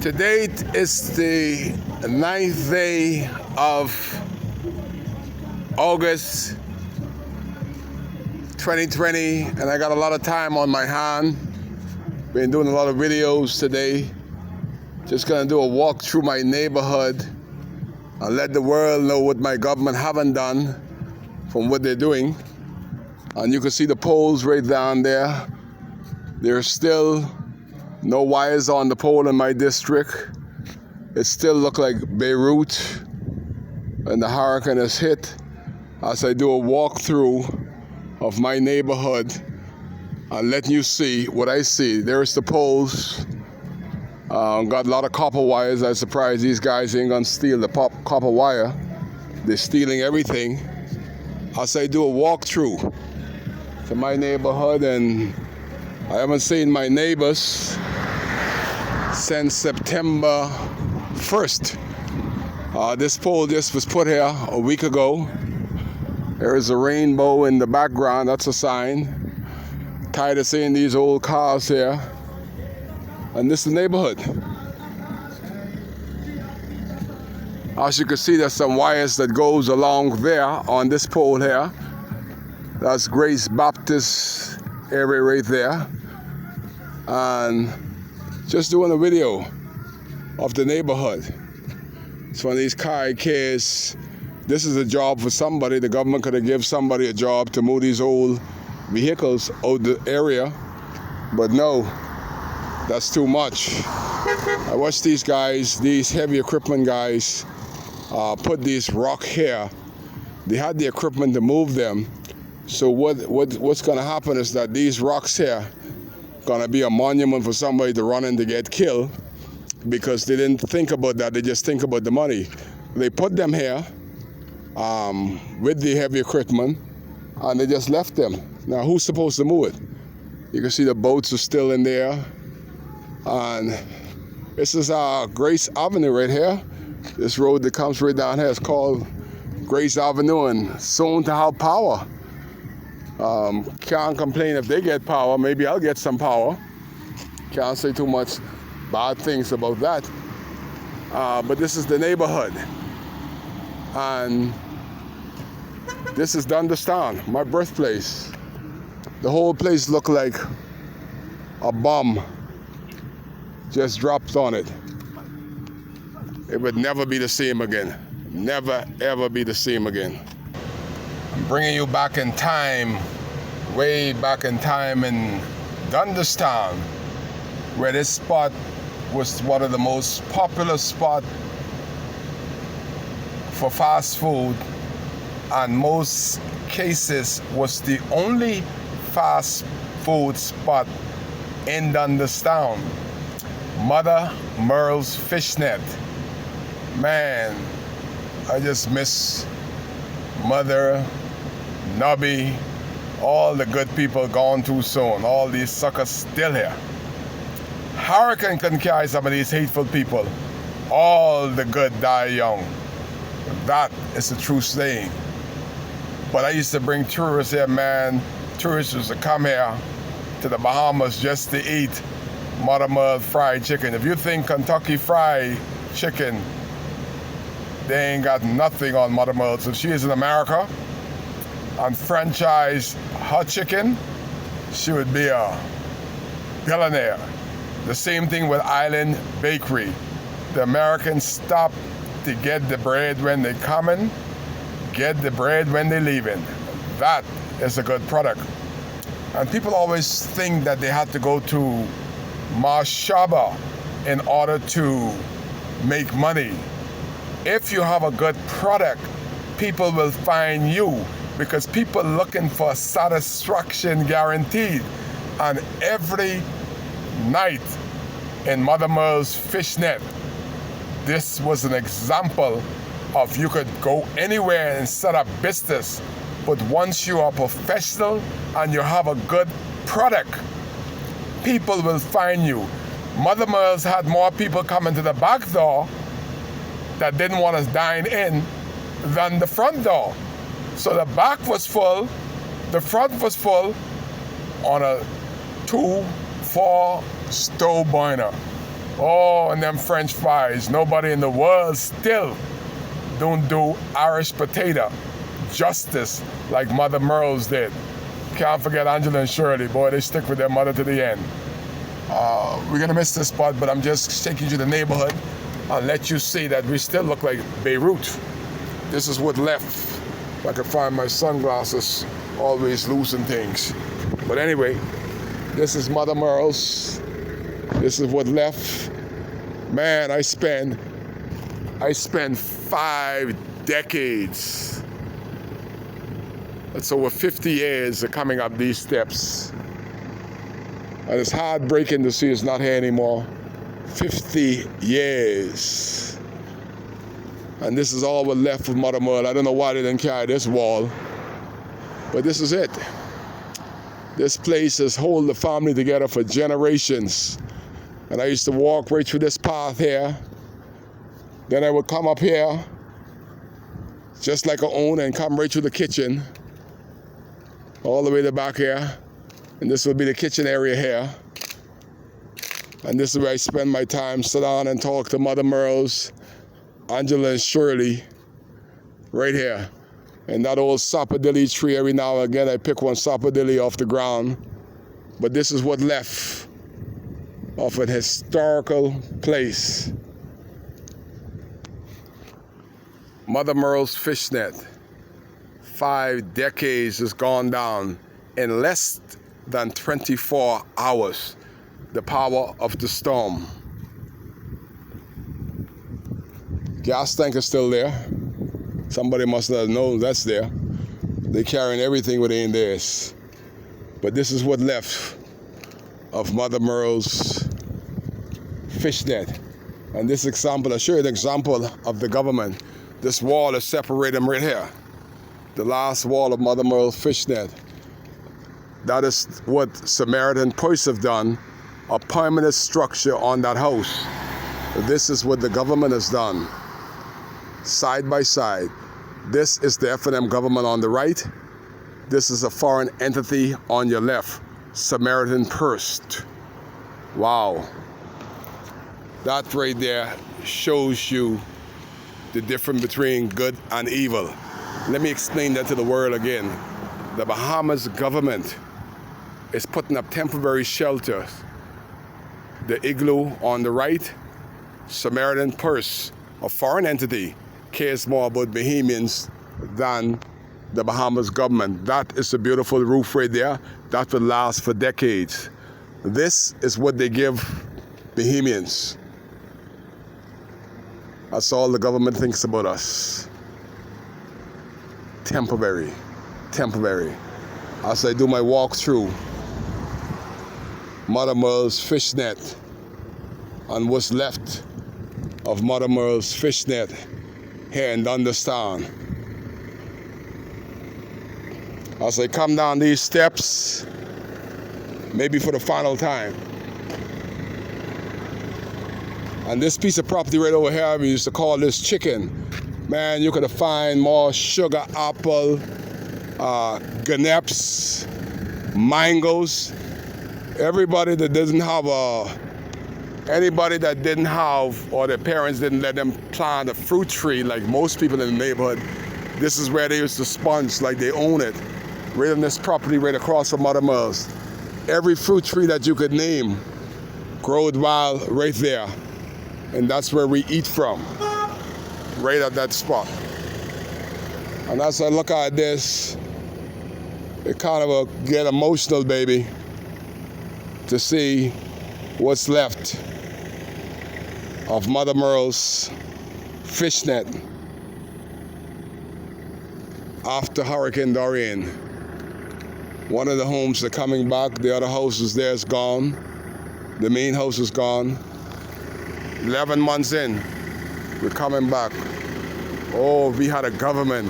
To date, it's the 9th day of August 2020, and I got a lot of time on my hand. Been doing a lot of videos today. Just gonna do a walk through my neighborhood and let the world know what my government haven't done from what they're doing. And you can see the poles right down there. There's still no wires on the pole in my district. It still looks like Beirut and the hurricane has hit. As I do a walkthrough of my neighborhood and letting you see what I see. There's the poles. Got a lot of copper wires. I'm surprised these guys ain't gonna steal the copper wire. They're stealing everything. As I do a walkthrough to my neighborhood, and I haven't seen my neighbors since September 1st. This pole just was put here a week ago. There is a rainbow in the background, that's a sign. Tired of seeing these old cars here. And this is the neighborhood. As you can see, there's some wires that goes along there on this pole here. That's Grace Baptist area right there. And just doing a video of the neighborhood. It's one of these car cares. This is a job for somebody. The government could have given somebody a job to move these old vehicles out the area. But no, that's too much. I watch these guys, these heavy equipment guys, put these rock here. They had the equipment to move them. So what's gonna happen is that these rocks here gonna be a monument for somebody to run in to get killed, because they didn't think about that. They just think about the money. They put them here with the heavy equipment, and they just left them. Now who's supposed to move it? You can see the boats are still in there. And this is Grace Avenue right here. This road that comes right down here is called Grace Avenue, and soon to have power. Can't complain if they get power. Maybe I'll get some power. Can't say too much bad things about that. But this is the neighborhood. And this is Dundestown, my birthplace. The whole place looked like a bomb just dropped on it. It would never be the same again. Never, ever be the same again. I'm bringing you back in time, way back in time in Dundestown, where this spot was one of the most popular spots for fast food, and most cases was the only fast food spot in Dundestown. Mother Merle's Fishnet. Man, I just miss Mother, Nubby, all the good people gone too soon. All these suckers still here. Hurricane can carry some of these hateful people. All the good die young. That is a true saying. But I used to bring tourists here, man. Tourists used to come here to the Bahamas just to eat Mother Merle's fried chicken. If you think Kentucky Fried Chicken, they ain't got nothing on Mother Merle's. If she is in America and franchise her chicken, she would be a billionaire. The same thing with Island Bakery. The Americans stop to get the bread when they coming, get the bread when they leaving. That is a good product. And people always think that they have to go to Mashaba in order to make money. If you have a good product, people will find you, because people looking for satisfaction guaranteed. And every night in Mother Merle's Fishnet, this was an example of you could go anywhere and set up business, but once you are professional and you have a good product, people will find you. Mother Merle's had more people coming to the back door that didn't want to dine in than the front door. So the back was full, the front was full on a 2-4 stove burner. Oh, and them French fries. Nobody in the world still don't do Irish potato justice like Mother Merle's did. Can't forget Angela and Shirley. Boy, they stick with their mother to the end. We're going to miss this spot, but I'm just taking you to the neighborhood and let you see that we still look like Beirut. This is what left. If I could find my sunglasses, always losing things. But anyway, this is Mother Merle's. This is what left. Man, I spent 5 decades. That's over 50 years of coming up these steps. And it's heartbreaking to see it's not here anymore. 50 years. And this is all what left of Mother Merle. I don't know why they didn't carry this wall. But this is it. This place has held the family together for generations. And I used to walk right through this path here. Then I would come up here, just like a own, and come right through the kitchen, all the way to back here. And this would be the kitchen area here. And this is where I spend my time, sit down and talk to Mother Merle's, Angela and Shirley, right here. And that old sapodilly tree, every now and again I pick one sapodilly off the ground. But this is what left of an historical place. Mother Merle's Fishnet. 5 decades has gone down in less than 24 hours. The power of the storm. Gas tank is still there. Somebody must have known that's there. They're carrying everything within theirs. But this is what left of Mother Merle's Fishnet. And this example, I'll show you an example of the government. This wall is separating them right here. The last wall of Mother Merle's Fishnet. That is what Samaritan Purse have done, a permanent structure on that house. This is what the government has done. Side by side. This is the F&M government on the right. This is a foreign entity on your left. Samaritan Purse. Wow. That right there shows you the difference between good and evil. Let me explain that to the world again. The Bahamas government is putting up temporary shelters. The igloo on the right, Samaritan Purse, a foreign entity, cares more about Bahamians than the Bahamas government. That is a beautiful roof right there. That will last for decades. This is what they give Bahamians. That's all the government thinks about us. Temporary. Temporary. As I do my walk through Mother Merle's Fishnet and what's left of Mother Merle's Fishnet here in Dunderstown. As I come down these steps, maybe for the final time. And this piece of property right over here, we used to call this chicken. Man, you could find more sugar apple, ganapes, mangoes. Everybody that doesn't have anybody that didn't have, or their parents didn't let them plant a fruit tree like most people in the neighborhood, this is where they used to sponge like they own it. Right on this property right across from Mother Merle's. Every fruit tree that you could name growed wild right there. And that's where we eat from, right at that spot. And as I look at this, it kind of get emotional, baby, to see what's left of Mother Merle's Fishnet after Hurricane Dorian. One of the homes are coming back, the other house is there, is gone. The main house is gone. 11 months in, we're coming back. Oh, we had a government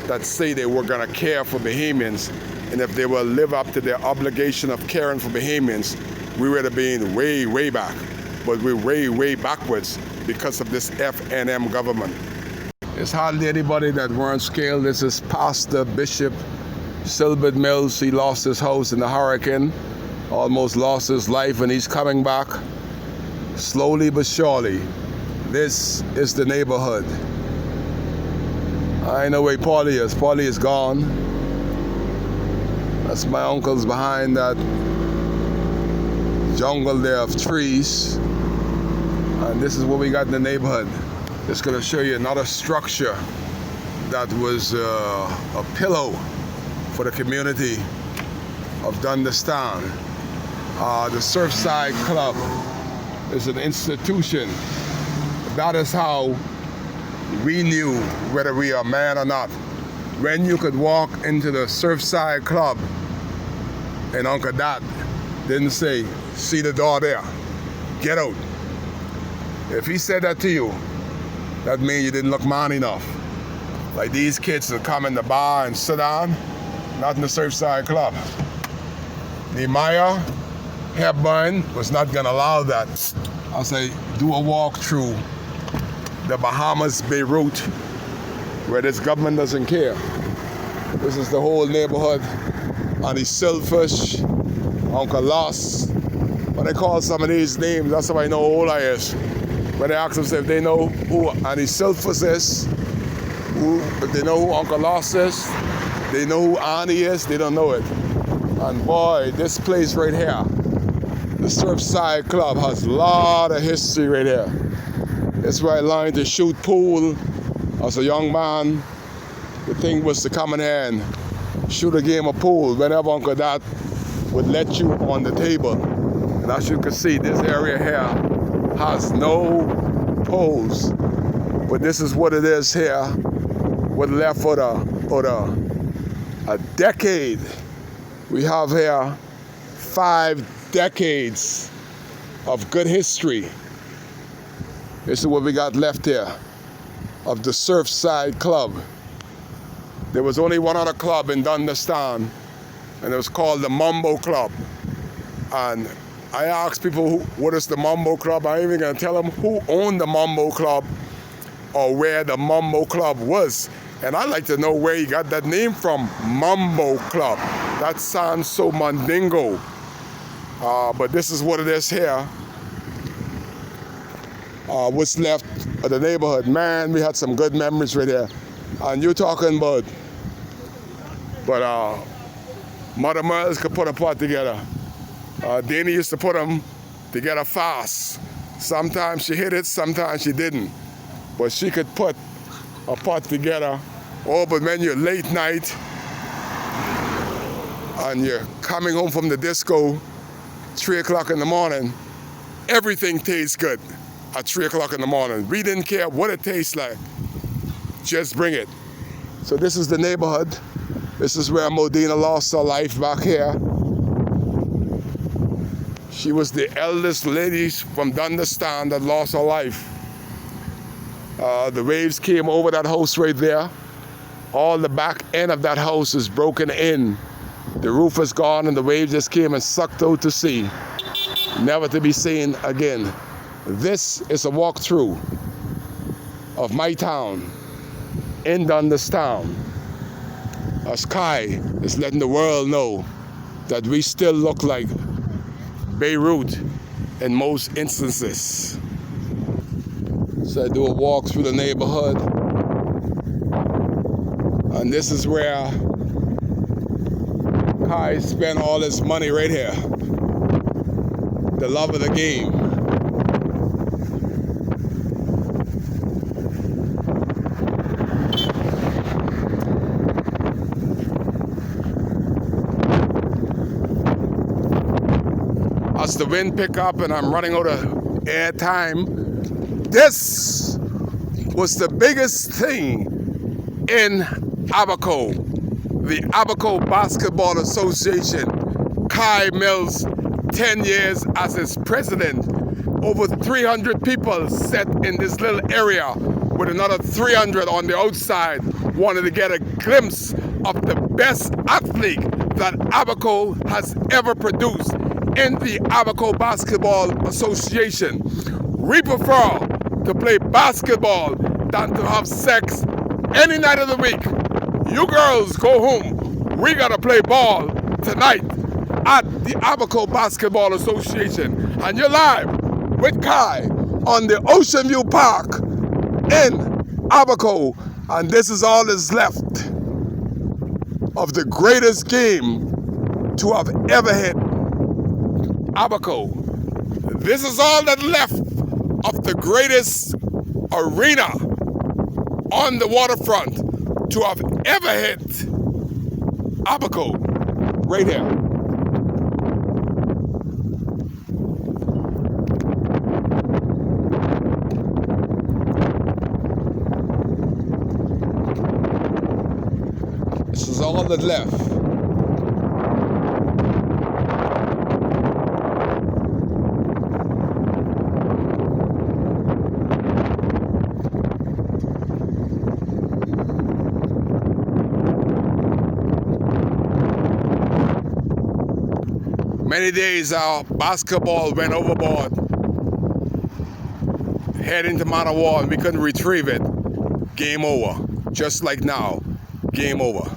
that say they were gonna care for Bahamians, and if they will live up to their obligation of caring for Bahamians, we would have been way, way back. But we're way, way backwards because of this F&M government. There's hardly anybody that weren't scared. This is Pastor Bishop Silbert Mills. He lost his house in the hurricane, almost lost his life, and he's coming back. Slowly but surely, this is the neighborhood. I know where Paulie is. Paulie is gone. That's my uncle's behind that jungle there of trees. And this is what we got in the neighborhood. Just gonna show you another structure that was a pillow for the community of Dundestown. The Surfside Club is an institution. That is how we knew whether we are man or not. When you could walk into the Surfside Club and Uncle Dad didn't say, see the door there, get out. If he said that to you, that means you didn't look man enough. Like these kids that come in the bar and sit down, not in the Surfside Club. Nehemiah Hepburn was not gonna allow that. I'll say, do a walk through the Bahamas, Beirut, where this government doesn't care. This is the whole neighborhood. Auntie Silfish, Uncle Loss. When they call some of these names, that's how I know how old I is. When they ask them if they know who Auntie Silfish is, if they know who Uncle Loss is, they know who Annie is, they don't know it. And boy, this place right here, the Surfside Club, has a lot of history right here. It's where I learned to shoot pool as a young man. The thing was to come in here and shoot a game of pool whenever Uncle Dad would let you on the table. And as you can see, this area here has no poles. But this is what it is here. What left for a decade. We have here 5 decades of good history. This is what we got left here of the Surfside Club. There was only one other club in Dundestown, and it was called the Mumbo Club. And I asked people, what is the Mumbo Club? I ain't even gonna tell them who owned the Mumbo Club or where the Mumbo Club was. And I'd like to know where he got that name from, Mumbo Club. That sounds so mandingo. But this is what it is here. What's left of the neighborhood. Man, we had some good memories right here. And you're talking about, but Mother Merles could put a pot together. Danny used to put them together fast. Sometimes she hit it, sometimes she didn't. But she could put a pot together. Oh, but when you're late night and you're coming home from the disco, 3 o'clock in the morning, everything tastes good at 3 o'clock in the morning. We didn't care what it tastes like. Just bring it. So this is the neighborhood. This is where Modena lost her life back here. She was the eldest lady from Dundestown that lost her life. The waves came over that house right there. All the back end of that house is broken in. The roof is gone and the waves just came and sucked out to sea. Never to be seen again. This is a walkthrough of my town in Dundestown. As Kai is letting the world know that we still look like Beirut in most instances. So I do a walk through the neighborhood. And this is where Kai spent all his money right here. The love of the game. As the wind pick up and I'm running out of air time, this was the biggest thing in Abaco, the Abaco Basketball Association. Kai Mills, 10 years as its president. Over 300 people set in this little area with another 300 on the outside, wanted to get a glimpse of the best athlete that Abaco has ever produced in the Abaco Basketball Association. We prefer to play basketball than to have sex any night of the week. You girls go home. We gotta play ball tonight at the Abaco Basketball Association. And you're live with Kai on the Ocean View Park in Abaco. And this is all that's left of the greatest game to have ever hit Abaco. This is all that's left of the greatest arena on the waterfront to have ever hit Abaco. Right here. This is all that left. Many days our basketball went overboard, head into man of war, and we couldn't retrieve it. Game over. Just like now, game over.